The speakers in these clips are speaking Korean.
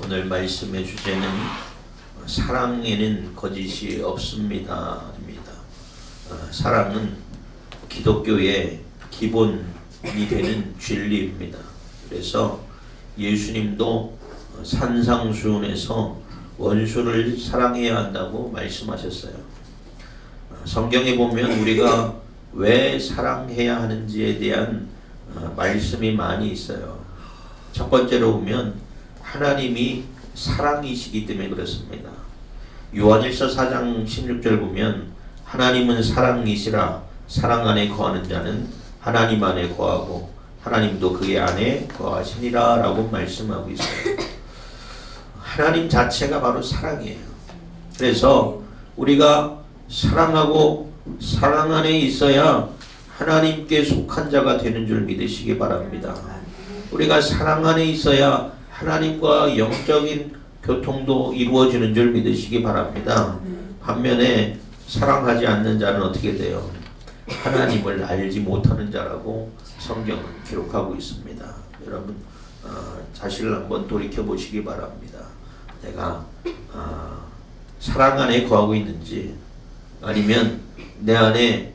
오늘 말씀의 주제는 사랑에는 거짓이 없습니다. 사랑은 기독교의 기본이 되는 진리입니다. 그래서 예수님도 산상수훈에서 원수를 사랑해야 한다고 말씀하셨어요. 성경에 보면 우리가 왜 사랑해야 하는지에 대한 말씀이 많이 있어요. 첫 번째로 보면 하나님이 사랑이시기 때문에 그렇습니다. 요한일서 4장 16절 보면 하나님은 사랑이시라 사랑 안에 거하는 자는 하나님 안에 거하고 하나님도 그의 안에 거하시니라 라고 말씀하고 있어요. 하나님 자체가 바로 사랑이에요. 그래서 우리가 사랑하고 사랑 안에 있어야 하나님께 속한 자가 되는 줄 믿으시기 바랍니다. 우리가 사랑 안에 있어야 하나님과 영적인 교통도 이루어지는 줄 믿으시기 바랍니다. 반면에 사랑하지 않는 자는 어떻게 돼요? 하나님을 알지 못하는 자라고 성경은 기록하고 있습니다. 여러분 자신을 한번 돌이켜 보시기 바랍니다. 내가 사랑 안에 거하고 있는지, 아니면 내 안에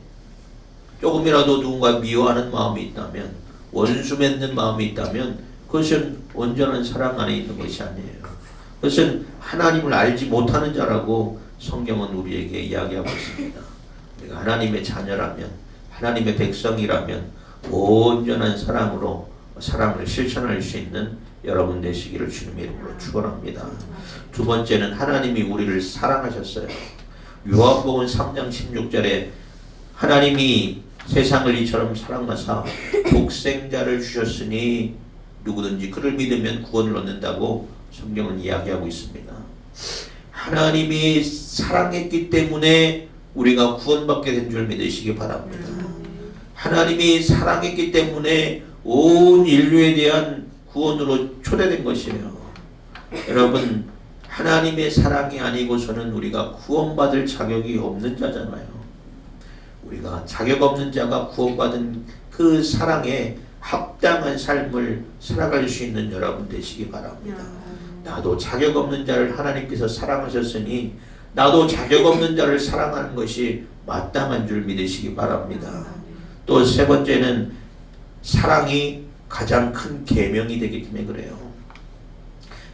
조금이라도 누군가 미워하는 마음이 있다면, 원수 맺는 마음이 있다면 그것은 온전한 사랑 안에 있는 것이 아니에요. 그것은 하나님을 알지 못하는 자라고 성경은 우리에게 이야기하고 있습니다. 우리가 하나님의 자녀라면, 하나님의 백성이라면 온전한 사랑으로 사랑을 실천할 수 있는 여러분 되시기를 주님의 이름으로 축원합니다. 두 번째는 하나님이 우리를 사랑하셨어요. 요한복음 3장 16절에 하나님이 세상을 이처럼 사랑하사 독생자를 주셨으니 누구든지 그를 믿으면 구원을 얻는다고 성경은 이야기하고 있습니다. 하나님이 사랑했기 때문에 우리가 구원받게 된 줄 믿으시기 바랍니다. 하나님이 사랑했기 때문에 온 인류에 대한 구원으로 초대된 것이에요. 여러분, 하나님의 사랑이 아니고서는 우리가 구원받을 자격이 없는 자잖아요. 우리가 자격 없는 자가 구원받은 그 사랑에 합당한 삶을 살아갈 수 있는 여러분 되시기 바랍니다. 나도 자격 없는 자를 하나님께서 사랑하셨으니 나도 자격 없는 자를 사랑하는 것이 마땅한 줄 믿으시기 바랍니다. 또 세 번째는 사랑이 가장 큰 계명이 되기 때문에 그래요.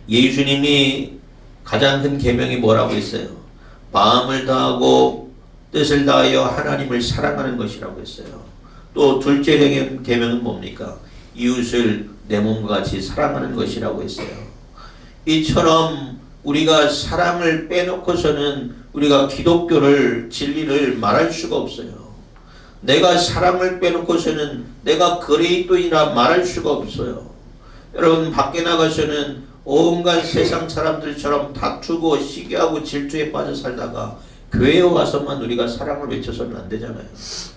예수님이 가장 큰 계명이 뭐라고 했어요? 마음을 다하고 뜻을 다하여 하나님을 사랑하는 것이라고 했어요. 또 둘째 계명은 뭡니까? 이웃을 내 몸과 같이 사랑하는 것이라고 했어요. 이처럼 우리가 사랑을 빼놓고서는 우리가 기독교를, 진리를 말할 수가 없어요. 내가 사랑을 빼놓고서는 내가 그리스도인이라 말할 수가 없어요. 여러분, 밖에 나가서는 온갖 세상 사람들처럼 다투고 시기하고 질투에 빠져 살다가 교회에 와서만 우리가 사랑을 외쳐서는 안 되잖아요.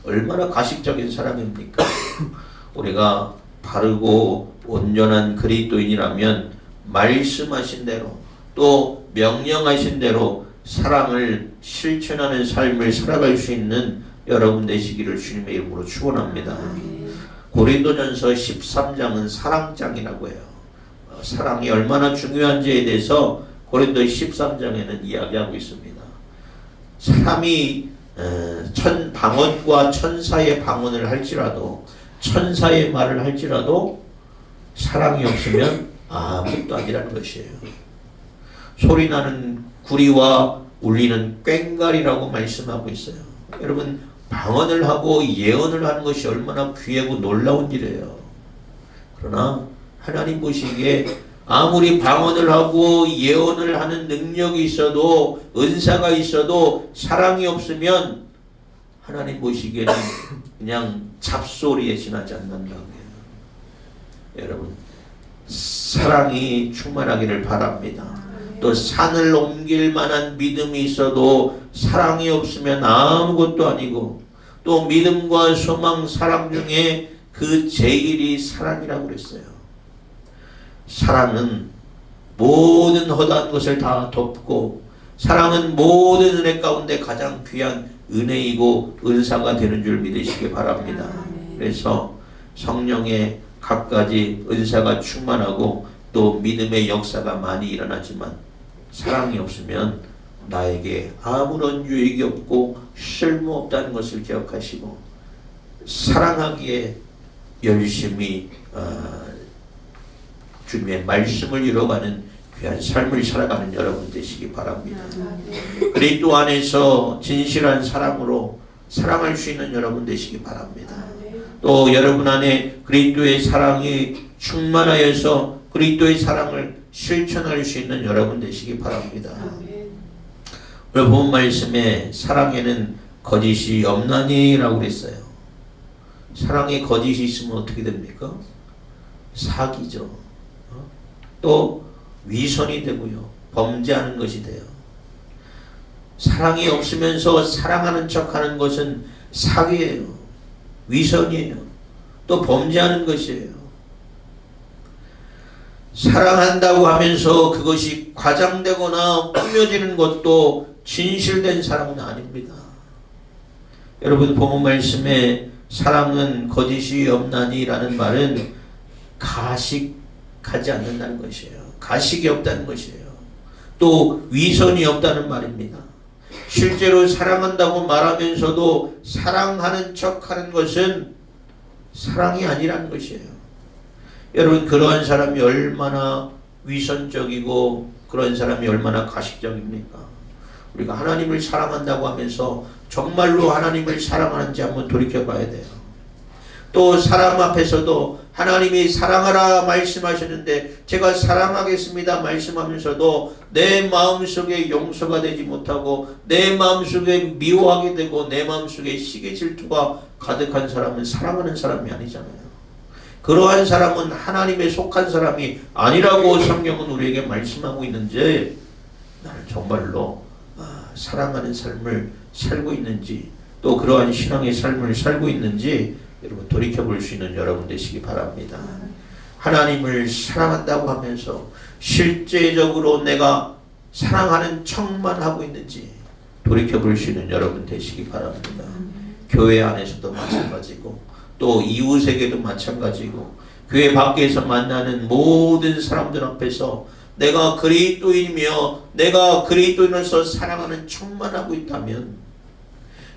얼마나 가식적인 사람입니까? 우리가 바르고 온전한 그리스도인이라면 말씀하신 대로 또 명령하신 대로 사랑을 실천하는 삶을 살아갈 수 있는 여러분 되시기를 주님의 이름으로 축원합니다. 고린도전서 13장은 사랑장이라고 해요. 사랑이 얼마나 중요한지에 대해서 고린도 13장에는 이야기하고 있습니다. 사람이 방언과 천사의 방언을 할지라도, 천사의 말을 할지라도 사랑이 없으면 아무것도 아니라는 것이에요. 소리나는 구리와 울리는 꽹과리라고 말씀하고 있어요. 여러분, 방언을 하고 예언을 하는 것이 얼마나 귀하고 놀라운 일이에요. 그러나 하나님 보시기에 아무리 방언을 하고 예언을 하는 능력이 있어도, 은사가 있어도 사랑이 없으면 하나님 보시기에는 그냥 잡소리에 지나지 않는다고 해요. 여러분, 사랑이 충만하기를 바랍니다. 또 산을 옮길 만한 믿음이 있어도 사랑이 없으면 아무것도 아니고, 또 믿음과 소망, 사랑 중에 그 제일이 사랑이라고 그랬어요. 사랑은 모든 허다한 것을 다 덮고, 사랑은 모든 은혜 가운데 가장 귀한 은혜이고 은사가 되는 줄 믿으시기 바랍니다. 그래서 성령의 갖가지 은사가 충만하고 또 믿음의 역사가 많이 일어나지만 사랑이 없으면 나에게 아무런 유익이 없고 쓸모없다는 것을 기억하시고 사랑하기에 열심히 주님의 말씀을 이뤄가는 귀한 삶을 살아가는 여러분 되시기 바랍니다. 그리스도 안에서 진실한 사랑으로 사랑할 수 있는 여러분 되시기 바랍니다. 또 여러분 안에 그리스도의 사랑이 충만하여서 그리스도의 사랑을 실천할 수 있는 여러분 되시기 바랍니다. 오늘 본 말씀에 사랑에는 거짓이 없나니 라고 그랬어요. 사랑에 거짓이 있으면 어떻게 됩니까? 사기죠. 또 위선이 되고요. 범죄하는 것이 돼요. 사랑이 없으면서 사랑하는 척하는 것은 사기예요. 위선이에요. 또 범죄하는 것이에요. 사랑한다고 하면서 그것이 과장되거나 꾸며지는 것도 진실된 사랑은 아닙니다. 여러분 본문 말씀에 사랑은 거짓이 없나니 라는 말은 가식하지 않는다는 것이에요. 가식이 없다는 것이에요. 또 위선이 없다는 말입니다. 실제로 사랑한다고 말하면서도 사랑하는 척하는 것은 사랑이 아니라는 것이에요. 여러분 그러한 사람이 얼마나 위선적이고 그런 사람이 얼마나 가식적입니까? 우리가 하나님을 사랑한다고 하면서 정말로 하나님을 사랑하는지 한번 돌이켜봐야 돼요. 또 사람 앞에서도 하나님이 사랑하라 말씀하셨는데 제가 사랑하겠습니다 말씀하면서도 내 마음속에 용서가 되지 못하고 내 마음속에 미워하게 되고 내 마음속에 시기 질투가 가득한 사람은 사랑하는 사람이 아니잖아요. 그러한 사람은 하나님에 속한 사람이 아니라고 성경은 우리에게 말씀하고 있는지 나는 정말로 사랑하는 삶을 살고 있는지 또 그러한 신앙의 삶을 살고 있는지 여러분 돌이켜볼 수 있는 여러분 되시기 바랍니다. 하나님을 사랑한다고 하면서 실제적으로 내가 사랑하는 척만 하고 있는지 돌이켜볼 수 있는 여러분 되시기 바랍니다. 교회 안에서도 마찬가지고 또 이웃에게도 마찬가지고 교회 밖에서 만나는 모든 사람들 앞에서 내가 그리스도인이며 내가 그리스도인으로서 사랑하는 척만 하고 있다면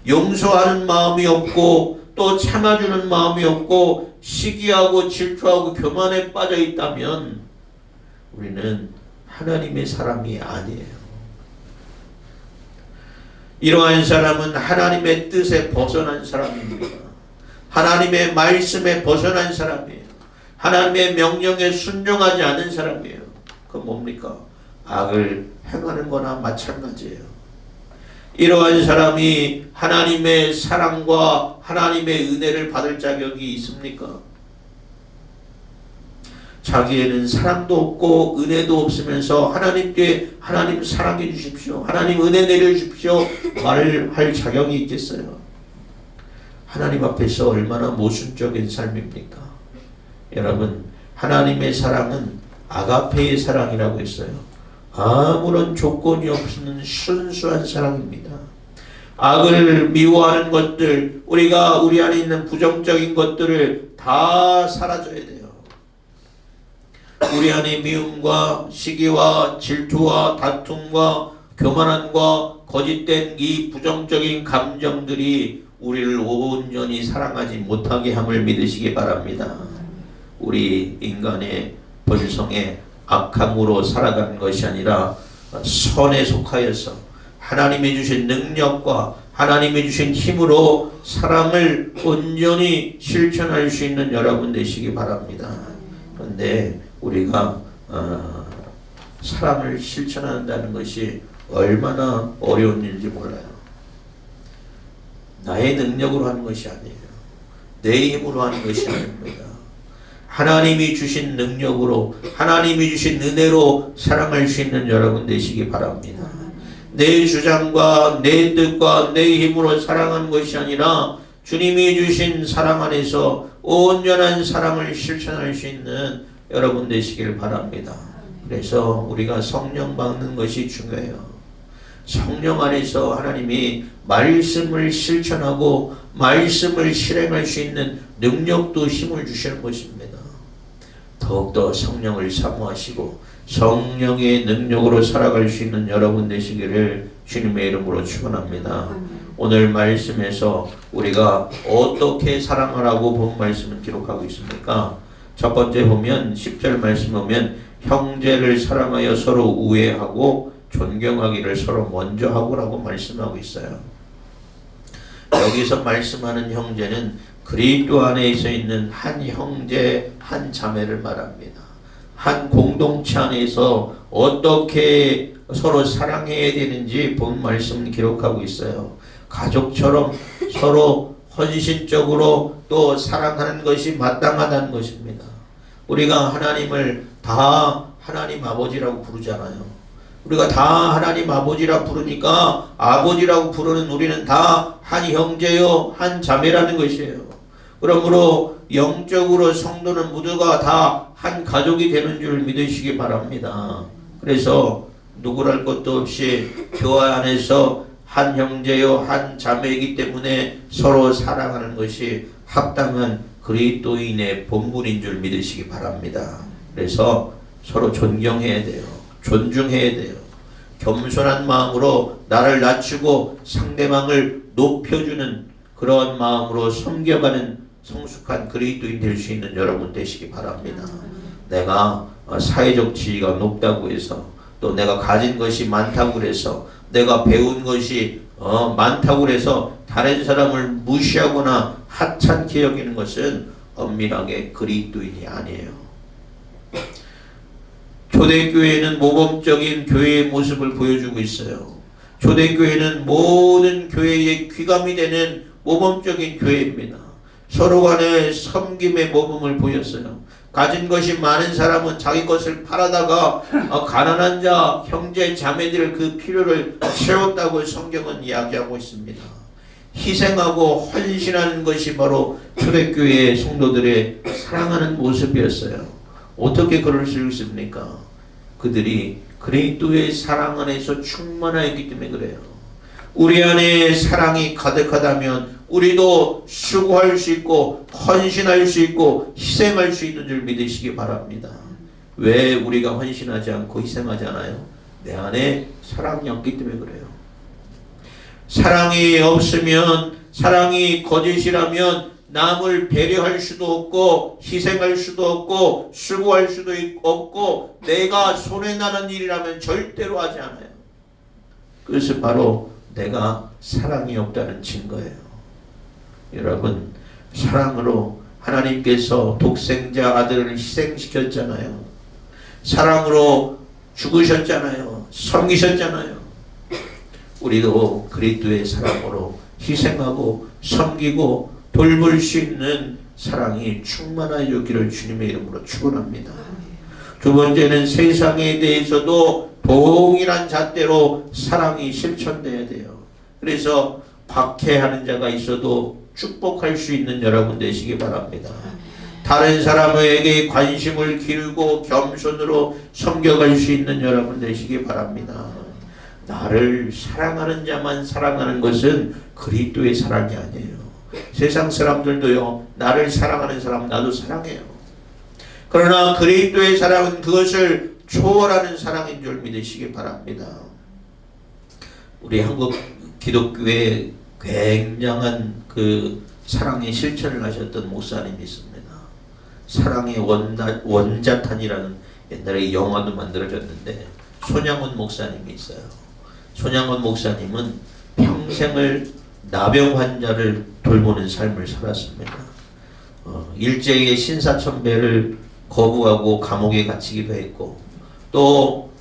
용서하는 마음이 없고 또 참아주는 마음이 없고 시기하고 질투하고 교만에 빠져 있다면 우리는 하나님의 사람이 아니에요. 이러한 사람은 하나님의 뜻에 벗어난 사람입니다. 하나님의 말씀에 벗어난 사람이에요. 하나님의 명령에 순종하지 않은 사람이에요. 그건 뭡니까? 악을 행하는 거나 마찬가지예요. 이러한 사람이 하나님의 사랑과 하나님의 은혜를 받을 자격이 있습니까? 자기에는 사랑도 없고 은혜도 없으면서 하나님께 하나님 사랑해 주십시오. 하나님 은혜 내려주십시오. 말을 할 자격이 있겠어요? 하나님 앞에서 얼마나 모순적인 삶입니까? 여러분 하나님의 사랑은 아가페의 사랑이라고 했어요. 아무런 조건이 없는 순수한 사랑입니다. 악을 미워하는 것들, 우리가 우리 안에 있는 부정적인 것들을 다 사라져야 돼요. 우리 안에 미움과 시기와 질투와 다툼과 교만함과 거짓된 이 부정적인 감정들이 우리를 온전히 사랑하지 못하게 함을 믿으시기 바랍니다. 우리 인간의 본성에 악함으로 살아가는 것이 아니라 선에 속하여서 하나님이 주신 능력과 하나님이 주신 힘으로 사랑을 온전히 실천할 수 있는 여러분 되시기 바랍니다. 그런데 우리가 사랑을 실천한다는 것이 얼마나 어려운 일인지 몰라요. 나의 능력으로 하는 것이 아니에요. 내 힘으로 하는 것이 아닙니다. 하나님이 주신 능력으로 하나님이 주신 은혜로 사랑할 수 있는 여러분 되시기 바랍니다. 내 주장과 내 뜻과 내 힘으로 사랑하는 것이 아니라 주님이 주신 사랑 안에서 온전한 사랑을 실천할 수 있는 여러분 되시길 바랍니다. 그래서 우리가 성령 받는 것이 중요해요. 성령 안에서 하나님이 말씀을 실천하고 말씀을 실행할 수 있는 능력도 힘을 주시는 것입니다. 더욱더 성령을 사모하시고 성령의 능력으로 살아갈 수 있는 여러분 되시기를 주님의 이름으로 축원합니다. 오늘 말씀에서 우리가 어떻게 사랑하라고 본 말씀을 기록하고 있습니까? 첫 번째 보면 10절 말씀 보면 형제를 사랑하여 서로 우애하고 존경하기를 서로 먼저 하고라고 말씀하고 있어요. 여기서 말씀하는 형제는 그리스도 안에 있는 한 형제 한 자매를 말합니다. 한 공동체 안에서 어떻게 서로 사랑해야 되는지 본 말씀을 기록하고 있어요. 가족처럼 서로 헌신적으로 또 사랑하는 것이 마땅하다는 것입니다. 우리가 하나님을 다 하나님 아버지라고 부르잖아요. 우리가 다 하나님 아버지라 부르니까 아버지라고 부르는 우리는 다 한 형제요 한 자매라는 것이에요. 그러므로 영적으로 성도는 모두가 다 한 가족이 되는 줄 믿으시기 바랍니다. 그래서 누구랄 것도 없이 교회 안에서 한 형제요 한 자매이기 때문에 서로 사랑하는 것이 합당한 그리스도인의 본분인 줄 믿으시기 바랍니다. 그래서 서로 존경해야 돼요. 존중해야 돼요. 겸손한 마음으로 나를 낮추고 상대방을 높여주는 그런 마음으로 섬겨가는 성숙한 그리스도인 될 수 있는 여러분 되시기 바랍니다. 내가 사회적 지위가 높다고 해서 또 내가 가진 것이 많다고 해서 내가 배운 것이 많다고 해서 다른 사람을 무시하거나 하찮게 여기는 것은 엄밀하게 그리스도인이 아니에요. 초대교회는 모범적인 교회의 모습을 보여주고 있어요. 초대교회는 모든 교회의 귀감이 되는 모범적인 교회입니다. 서로 간에 섬김의 모범을 보였어요. 가진 것이 많은 사람은 자기 것을 팔아다가 가난한 자, 형제, 자매들 그 필요를 채웠다고 성경은 이야기하고 있습니다. 희생하고 헌신하는 것이 바로 초대교회의 성도들의 사랑하는 모습이었어요. 어떻게 그럴 수 있습니까? 그들이 그리스도의 사랑 안에서 충만하였기 때문에 그래요. 우리 안에 사랑이 가득하다면 우리도 수고할 수 있고 헌신할 수 있고 희생할 수 있는 줄 믿으시기 바랍니다. 왜 우리가 헌신하지 않고 희생하지 않아요? 내 안에 사랑이 없기 때문에 그래요. 사랑이 없으면, 사랑이 거짓이라면 남을 배려할 수도 없고 희생할 수도 없고 수고할 수도 없고 내가 손해나는 일이라면 절대로 하지 않아요. 그것은 바로 내가 사랑이 없다는 증거예요. 여러분, 사랑으로 하나님께서 독생자 아들을 희생시켰잖아요. 사랑으로 죽으셨잖아요. 섬기셨잖아요. 우리도 그리스도의 사랑으로 희생하고 섬기고 돌볼 수 있는 사랑이 충만하여지기를 주님의 이름으로 축원합니다. 두 번째는 세상에 대해서도 동일한 잣대로 사랑이 실천돼야 돼요. 그래서 박해하는 자가 있어도 축복할 수 있는 여러분 되시기 바랍니다. 다른 사람에게 관심을 기울고 겸손으로 섬겨갈 수 있는 여러분 되시기 바랍니다. 나를 사랑하는 자만 사랑하는 것은 그리스도의 사랑이 아니에요. 세상 사람들도요, 나를 사랑하는 사람 나도 사랑해요. 그러나 그리스도의 사랑은 그것을 초월하는 사랑인 줄 믿으시기 바랍니다. 우리 한국 기독교에 굉장한 그 사랑의 실천을 하셨던 목사님이 있습니다. 사랑의 원자탄이라는 옛날에 영화도 만들어졌는데 손양원 목사님이 있어요. 손양원 목사님은 평생을 나병 환자를 돌보는 삶을 살았습니다. 일제의 신사참배를 거부하고 감옥에 갇히기도 했고 또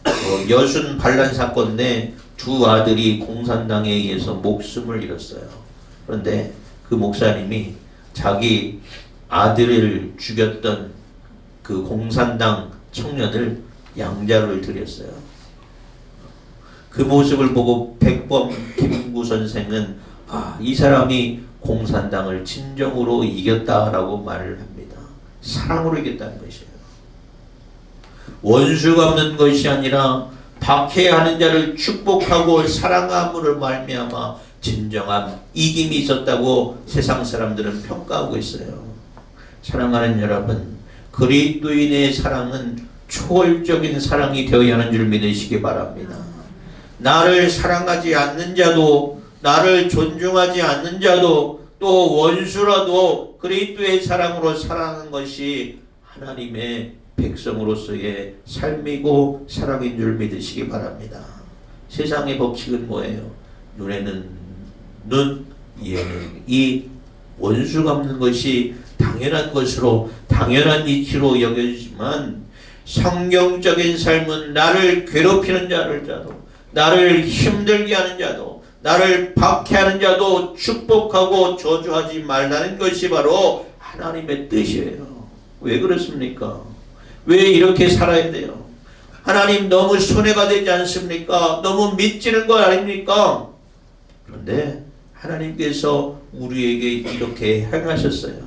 여순 반란 사건 내 두 아들이 공산당에 의해서 목숨을 잃었어요. 그런데 그 목사님이 자기 아들을 죽였던 그 공산당 청년을 양자를 드렸어요. 그 모습을 보고 백범 김구 선생은 이 사람이 공산당을 진정으로 이겼다라고 말을 합니다. 사랑으로 이겼다는 것이에요. 원수가 없는 것이 아니라 박해하는 자를 축복하고 사랑함으로 말미암아 진정한 이김이 있었다고 세상 사람들은 평가하고 있어요. 사랑하는 여러분, 그리스도인의 사랑은 초월적인 사랑이 되어야 하는 줄 믿으시기 바랍니다. 나를 사랑하지 않는 자도, 나를 존중하지 않는 자도, 또 원수라도 그리스도의 사랑으로 사랑하는 것이 하나님의 백성으로서의 삶이고 사랑인 줄 믿으시기 바랍니다. 세상의 법칙은 뭐예요? 눈에는 눈, 이에는 이. 원수 갚는 것이 당연한 것으로, 당연한 이치로 여겨지지만 성경적인 삶은 나를 괴롭히는 자도, 나를 힘들게 하는 자도, 나를 박해하는 자도 축복하고 저주하지 말라는 것이 바로 하나님의 뜻이에요. 왜 그렇습니까? 왜 이렇게 살아야 돼요? 하나님 너무 손해가 되지 않습니까? 너무 미치는 거 아닙니까? 그런데 하나님께서 우리에게 이렇게 행하셨어요.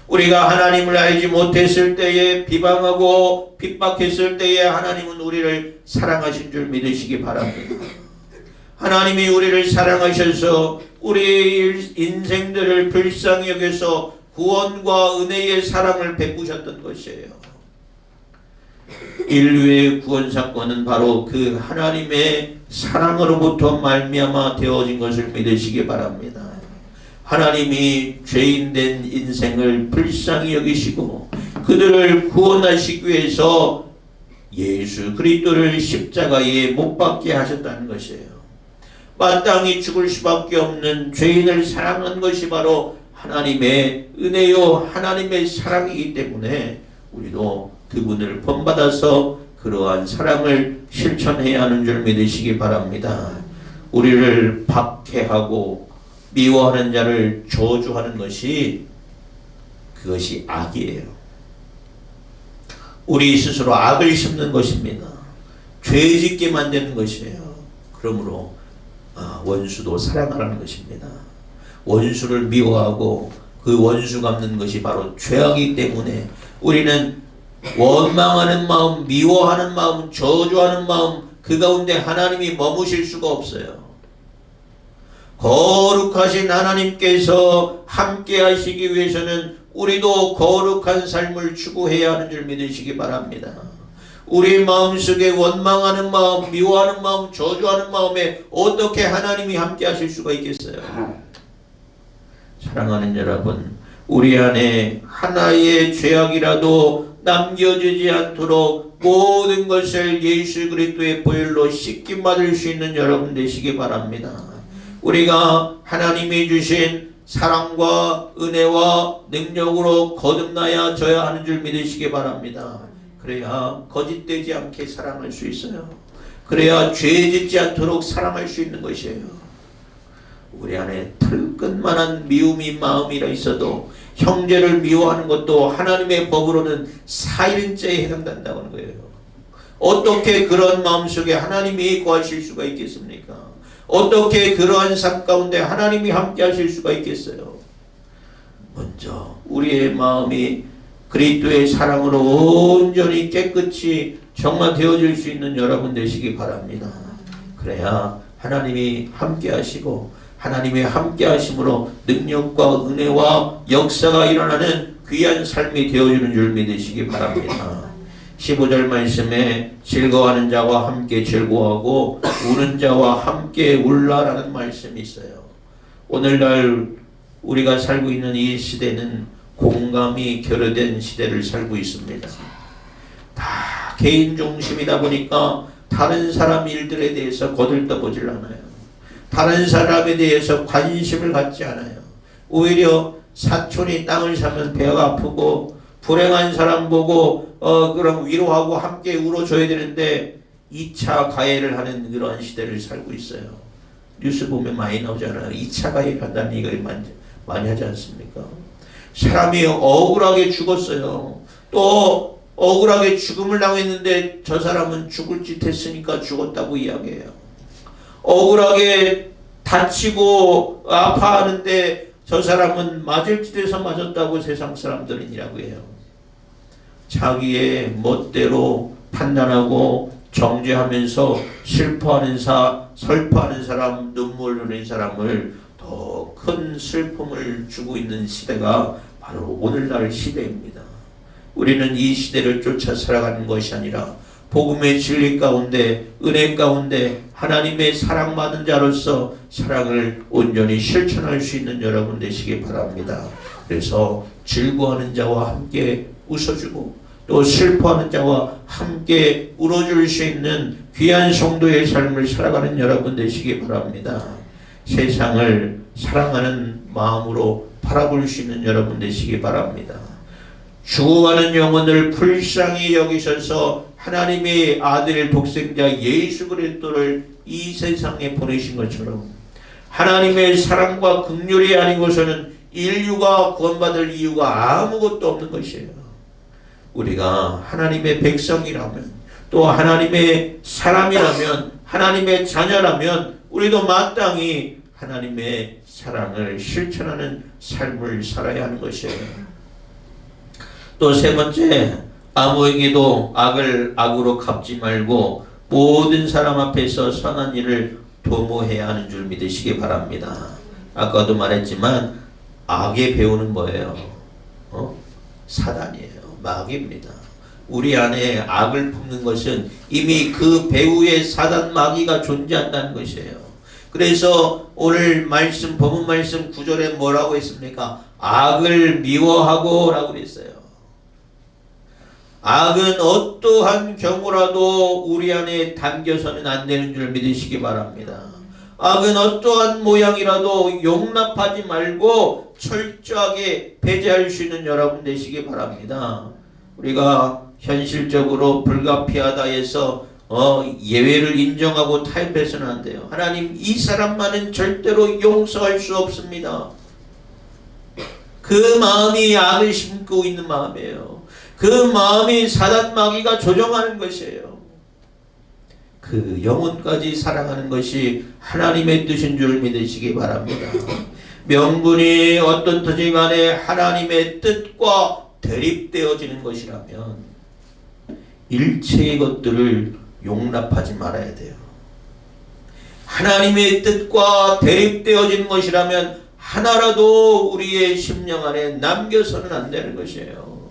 우리가 하나님을 알지 못했을 때에, 비방하고 핍박했을 때에 하나님은 우리를 사랑하신 줄 믿으시기 바랍니다. 하나님이 우리를 사랑하셔서 우리의 인생들을 불쌍히 여겨서 구원과 은혜의 사랑을 베푸셨던 것이에요. 인류의 구원 사건은 바로 그 하나님의 사랑으로부터 말미암아 되어진 것을 믿으시기 바랍니다. 하나님이 죄인된 인생을 불쌍히 여기시고 그들을 구원하시기 위해서 예수 그리스도를 십자가에 못 박게 하셨다는 것이에요. 마땅히 죽을 수밖에 없는 죄인을 사랑한 것이 바로 하나님의 은혜요 하나님의 사랑이기 때문에 우리도 그분을 본받아서 그러한 사랑을 실천해야 하는 줄 믿으시기 바랍니다. 우리를 박해하고 미워하는 자를 저주하는 것이 그것이 악이에요. 우리 스스로 악을 심는 것입니다. 죄짓게 만드는 것이에요. 그러므로 원수도 사랑하라는 것입니다. 원수를 미워하고 그 원수 갚는 것이 바로 죄악이기 때문에 우리는 원망하는 마음, 미워하는 마음, 저주하는 마음, 그 가운데 하나님이 머무실 수가 없어요. 거룩하신 하나님께서 함께 하시기 위해서는 우리도 거룩한 삶을 추구해야 하는 줄 믿으시기 바랍니다. 우리 마음속에 원망하는 마음, 미워하는 마음, 저주하는 마음에 어떻게 하나님이 함께 하실 수가 있겠어요? 사랑하는 여러분, 우리 안에 하나의 죄악이라도 남겨지지 않도록 모든 것을 예수 그리스도의 보혈로 씻김 받을 수 있는 여러분 되시기 바랍니다. 우리가 하나님이 주신 사랑과 은혜와 능력으로 거듭나야 져야 하는 줄 믿으시기 바랍니다. 그래야 거짓되지 않게 사랑할 수 있어요. 그래야 죄 짓지 않도록 사랑할 수 있는 것이에요. 우리 안에 털끝만한 미움이 마음이라 있어도 형제를 미워하는 것도 하나님의 법으로는 살인죄에 해당된다고 하는 거예요. 어떻게 그런 마음속에 하나님이 거하실 수가 있겠습니까? 어떻게 그러한 삶 가운데 하나님이 함께 하실 수가 있겠어요? 먼저 우리의 마음이 그리스도의 사랑으로 온전히 깨끗이 정화되어질 수 있는 여러분 되시기 바랍니다. 그래야 하나님이 함께 하시고 하나님의 함께 하심으로 능력과 은혜와 역사가 일어나는 귀한 삶이 되어주는 줄 믿으시기 바랍니다. 15절 말씀에 즐거워하는 자와 함께 즐거워하고 우는 자와 함께 울라라는 말씀이 있어요. 오늘날 우리가 살고 있는 이 시대는 공감이 결여된 시대를 살고 있습니다. 다 개인 중심이다 보니까 다른 사람 일들에 대해서 거들떠보질 않아요. 다른 사람에 대해서 관심을 갖지 않아요. 오히려 사촌이 땅을 사면 배가 아프고 불행한 사람 보고 그럼 위로하고 함께 울어줘야 되는데 2차 가해를 하는 그런 시대를 살고 있어요. 뉴스 보면 많이 나오잖아요. 2차 가해를 한다는 얘기를 많이 하지 않습니까? 사람이 억울하게 죽었어요. 또 억울하게 죽음을 당했는데 저 사람은 죽을 짓 했으니까 죽었다고 이야기해요. 억울하게 다치고 아파하는데 저 사람은 맞을 짓해서 맞았다고 세상 사람들은 이라고 해요. 자기의 멋대로 판단하고 정죄하면서 슬퍼하는 사람, 눈물 흘리는 사람을 더 큰 슬픔을 주고 있는 시대가 바로 오늘날 시대입니다. 우리는 이 시대를 쫓아 살아가는 것이 아니라 복음의 진리 가운데 은혜 가운데 하나님의 사랑받은 자로서 사랑을 온전히 실천할 수 있는 여러분 되시기 바랍니다. 그래서 즐거워하는 자와 함께 웃어주고 또 슬퍼하는 자와 함께 울어줄 수 있는 귀한 성도의 삶을 살아가는 여러분 되시기 바랍니다. 세상을 사랑하는 마음으로 바라볼 수 있는 여러분 되시기 바랍니다. 죽어가는 영혼을 불쌍히 여기셔서 하나님의 아들 독생자 예수 그리스도를 이 세상에 보내신 것처럼 하나님의 사랑과 긍휼이 아니고서는 인류가 구원받을 이유가 아무것도 없는 것이에요. 우리가 하나님의 백성이라면 또 하나님의 사람이라면 하나님의 자녀라면 우리도 마땅히 하나님의 사랑을 실천하는 삶을 살아야 하는 것이에요. 또 세 번째, 아무에게도 악을 악으로 갚지 말고 모든 사람 앞에서 선한 일을 도모해야 하는 줄 믿으시기 바랍니다. 아까도 말했지만 악의 배우는 뭐예요? 사단이에요. 마귀입니다. 우리 안에 악을 품는 것은 이미 그 배후에 사단 마귀가 존재한다는 것이에요. 그래서 오늘 말씀 본문 말씀 9절에 뭐라고 했습니까? 악을 미워하고 라고 그랬어요. 악은 어떠한 경우라도 우리 안에 담겨서는 안 되는 줄 믿으시기 바랍니다. 악은 어떠한 모양이라도 용납하지 말고 철저하게 배제할 수 있는 여러분 되시기 바랍니다. 우리가 현실적으로 불가피하다 해서 예외를 인정하고 타협해서는 안 돼요. 하나님 이 사람만은 절대로 용서할 수 없습니다. 그 마음이 악을 심고 있는 마음이에요. 그 마음이 사단 마귀가 조종하는 것이에요. 그 영혼까지 사랑하는 것이 하나님의 뜻인 줄 믿으시기 바랍니다. 명분이 어떻든지 간에 하나님의 뜻과 대립되어지는 것이라면 일체의 것들을 용납하지 말아야 돼요. 하나님의 뜻과 대립되어지는 것이라면 하나라도 우리의 심령 안에 남겨서는 안 되는 것이에요.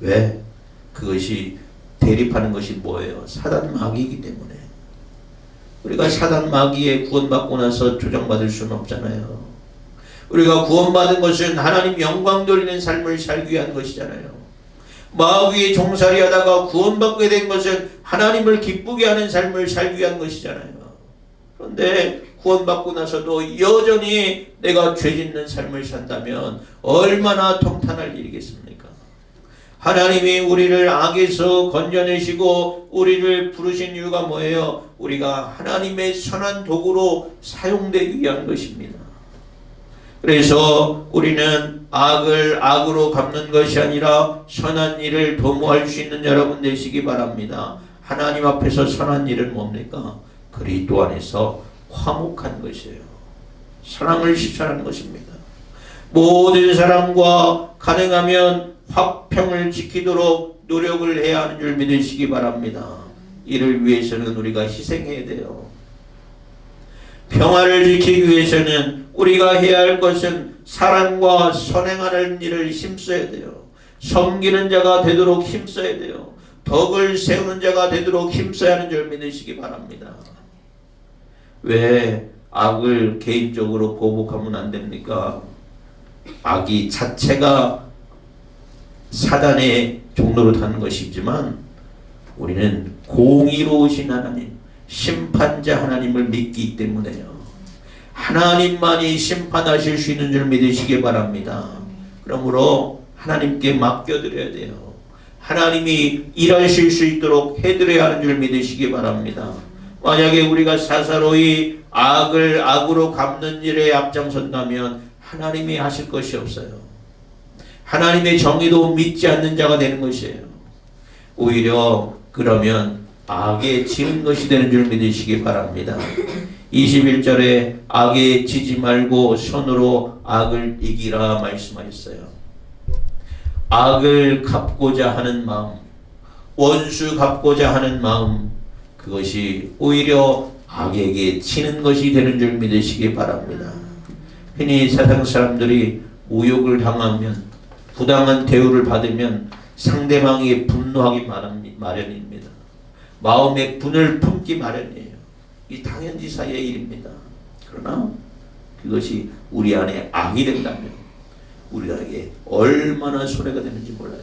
왜? 그것이 대립하는 것이 뭐예요? 사단 마귀이기 때문에. 우리가 사단 마귀에 구원받고 나서 조정받을 수는 없잖아요. 우리가 구원받은 것은 하나님 영광 돌리는 삶을 살기 위한 것이잖아요. 마귀에 종살이 하다가 구원받게 된 것은 하나님을 기쁘게 하는 삶을 살기 위한 것이잖아요. 그런데 구원받고 나서도 여전히 내가 죄짓는 삶을 산다면 얼마나 통탄할 일이겠습니까? 하나님이 우리를 악에서 건져내시고 우리를 부르신 이유가 뭐예요? 우리가 하나님의 선한 도구로 사용되기 위한 것입니다. 그래서 우리는 악을 악으로 갚는 것이 아니라 선한 일을 도모할 수 있는 여러분 되시기 바랍니다. 하나님 앞에서 선한 일은 뭡니까? 그리스도 안에서 화목한 것이에요. 사랑을 실천하는 것입니다. 모든 사람과 가능하면 화평을 지키도록 노력을 해야 하는 줄 믿으시기 바랍니다. 이를 위해서는 우리가 희생해야 돼요. 평화를 지키기 위해서는 우리가 해야 할 것은 사랑과 선행하는 일을 힘써야 돼요. 섬기는 자가 되도록 힘써야 돼요. 덕을 세우는 자가 되도록 힘써야 하는 줄 믿으시기 바랍니다. 왜 악을 개인적으로 보복하면 안 됩니까? 악이 자체가 사단의 종로로 타는 것이지만 우리는 공의로우신 하나님, 심판자 하나님을 믿기 때문에요. 하나님만이 심판하실 수 있는 줄 믿으시기 바랍니다. 그러므로 하나님께 맡겨드려야 돼요. 하나님이 일하실 수 있도록 해드려야 하는 줄 믿으시기 바랍니다. 만약에 우리가 사사로이 악을 악으로 갚는 일에 앞장선다면 하나님이 하실 것이 없어요. 하나님의 정의도 믿지 않는 자가 되는 것이에요. 오히려 그러면 악에 지는 것이 되는 줄 믿으시기 바랍니다. 21절에 악에 지지 말고 손으로 악을 이기라 말씀하셨어요. 악을 갚고자 하는 마음, 원수 갚고자 하는 마음, 그것이 오히려 악에게 치는 것이 되는 줄 믿으시기 바랍니다. 흔히 세상 사람들이 모욕을 당하면 부당한 대우를 받으면 상대방이 분노하기 마련입니다. 마음에 분을 품기 마련이에요. 이 당연지사의 일입니다. 그러나 그것이 우리 안에 악이 된다면 우리에게 얼마나 손해가 되는지 몰라요.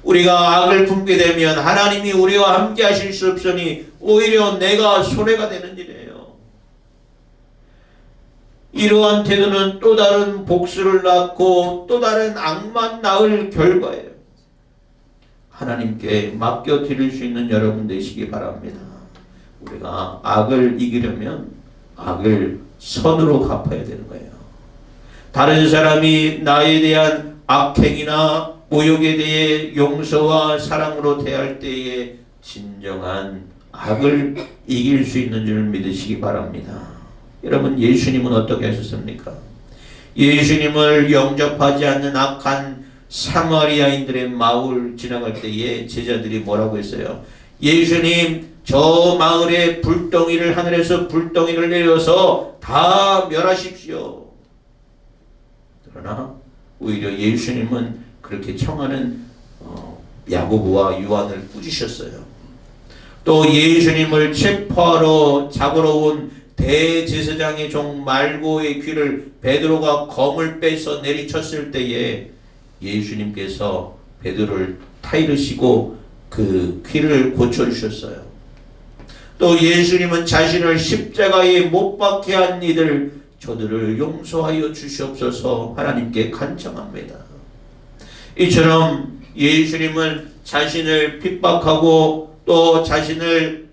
우리가 악을 품게 되면 하나님이 우리와 함께 하실 수 없으니 오히려 내가 손해가 되는 일이에요. 이러한 태도는 또 다른 복수를 낳고 또 다른 악만 낳을 결과예요. 하나님께 맡겨드릴 수 있는 여러분 되시기 바랍니다. 우리가 악을 이기려면 악을 선으로 갚아야 되는 거예요. 다른 사람이 나에 대한 악행이나 모욕에 대해 용서와 사랑으로 대할 때에 진정한 악을 이길 수 있는 줄 믿으시기 바랍니다. 여러분, 예수님은 어떻게 하셨습니까? 예수님을 영접하지 않는 악한 사마리아인들의 마을 지나갈 때에 제자들이 뭐라고 했어요? 예수님, 저 마을에 불덩이를 하늘에서 불덩이를 내려서 다 멸하십시오. 그러나 오히려 예수님은 그렇게 청하는 야고보와 요한을 꾸짖으셨어요. 또 예수님을 체포하러 잡으러 온 대제사장의 종 말고의 귀를 베드로가 검을 빼서 내리쳤을 때에 예수님께서 베드로를 타이르시고 그 귀를 고쳐주셨어요. 또 예수님은 자신을 십자가에 못 박게 한 이들 저들을 용서하여 주시옵소서 하나님께 간청합니다. 이처럼 예수님은 자신을 핍박하고 또 자신을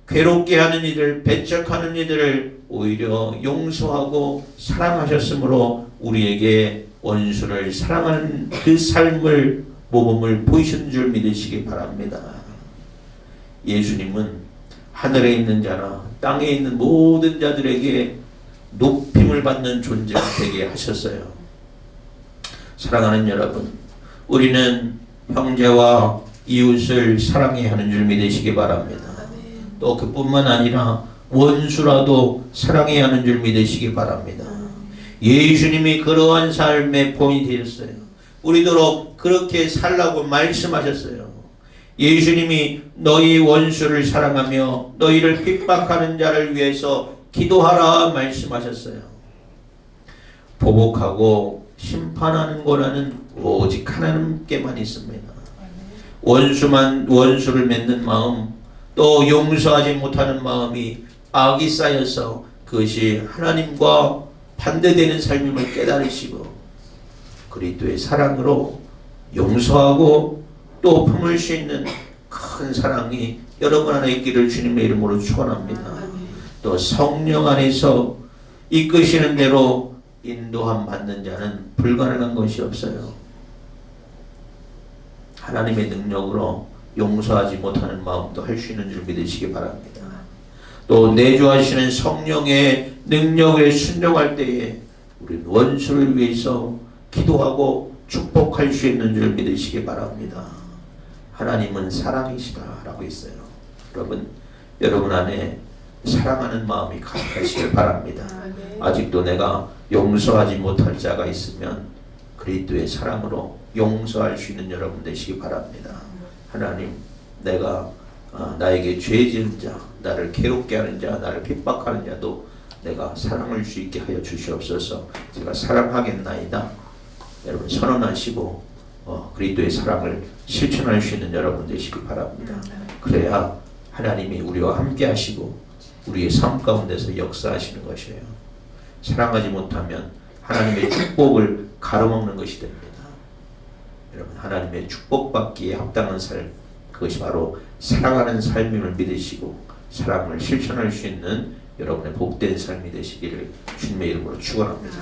괴롭게 하는 이들, 배척하는 이들을 오히려 용서하고 사랑하셨으므로 우리에게 원수를 사랑하는 그 삶을 모범을 보이신 줄 믿으시기 바랍니다. 예수님은 하늘에 있는 자나 땅에 있는 모든 자들에게 높임을 받는 존재가 되게 하셨어요. 사랑하는 여러분, 우리는 형제와 이웃을 사랑해야 하는 줄 믿으시기 바랍니다. 또 그뿐만 아니라 원수라도 사랑해야 하는 줄 믿으시기 바랍니다. 예수님이 그러한 삶의 본이 되셨어요. 우리도 그렇게 살라고 말씀하셨어요. 예수님이 너희 원수를 사랑하며 너희를 핍박하는 자를 위해서 기도하라 말씀하셨어요. 보복하고 심판하는 거라는 오직 하나님께만 있습니다. 원수를 맺는 마음, 또 용서하지 못하는 마음이 악이 쌓여서 그것이 하나님과 반대되는 삶임을 깨달으시고 그리스도의 사랑으로 용서하고 또 품을 수 있는 큰 사랑이 여러분 안에 있기를 주님의 이름으로 축원합니다. 또 성령 안에서 이끄시는 대로 인도함 받는 자는 불가능한 것이 없어요. 하나님의 능력으로 용서하지 못하는 마음도 할 수 있는 줄 믿으시기 바랍니다. 또 내주하시는 성령의 능력에 순종할 때에 우리는 원수를 위해서 기도하고 축복할 수 있는 줄 믿으시기 바랍니다. 하나님은 사랑이시다라고 했어요. 여러분 안에 사랑하는 마음이 가득하시길 바랍니다. 아직도 내가 용서하지 못할 자가 있으면 그리스도의 사랑으로 용서할 수 있는 여러분 되시기 바랍니다. 하나님, 내가 나에게 죄 지은 자, 나를 괴롭게 하는 자, 나를 핍박하는 자도 내가 사랑할 수 있게 하여 주시옵소서. 제가 사랑하겠나이다. 여러분 선언하시고 그리스도의 사랑을 실천할 수 있는 여러분 되시기 바랍니다. 그래야 하나님이 우리와 함께 하시고 우리의 삶 가운데서 역사하시는 것이에요. 사랑하지 못하면 하나님의 축복을 가로막는 것이 됩니다. 여러분, 하나님의 축복받기에 합당한 삶, 그것이 바로 사랑하는 삶임을 믿으시고 사랑을 실천할 수 있는 여러분의 복된 삶이 되시기를 주님의 이름으로 축원합니다.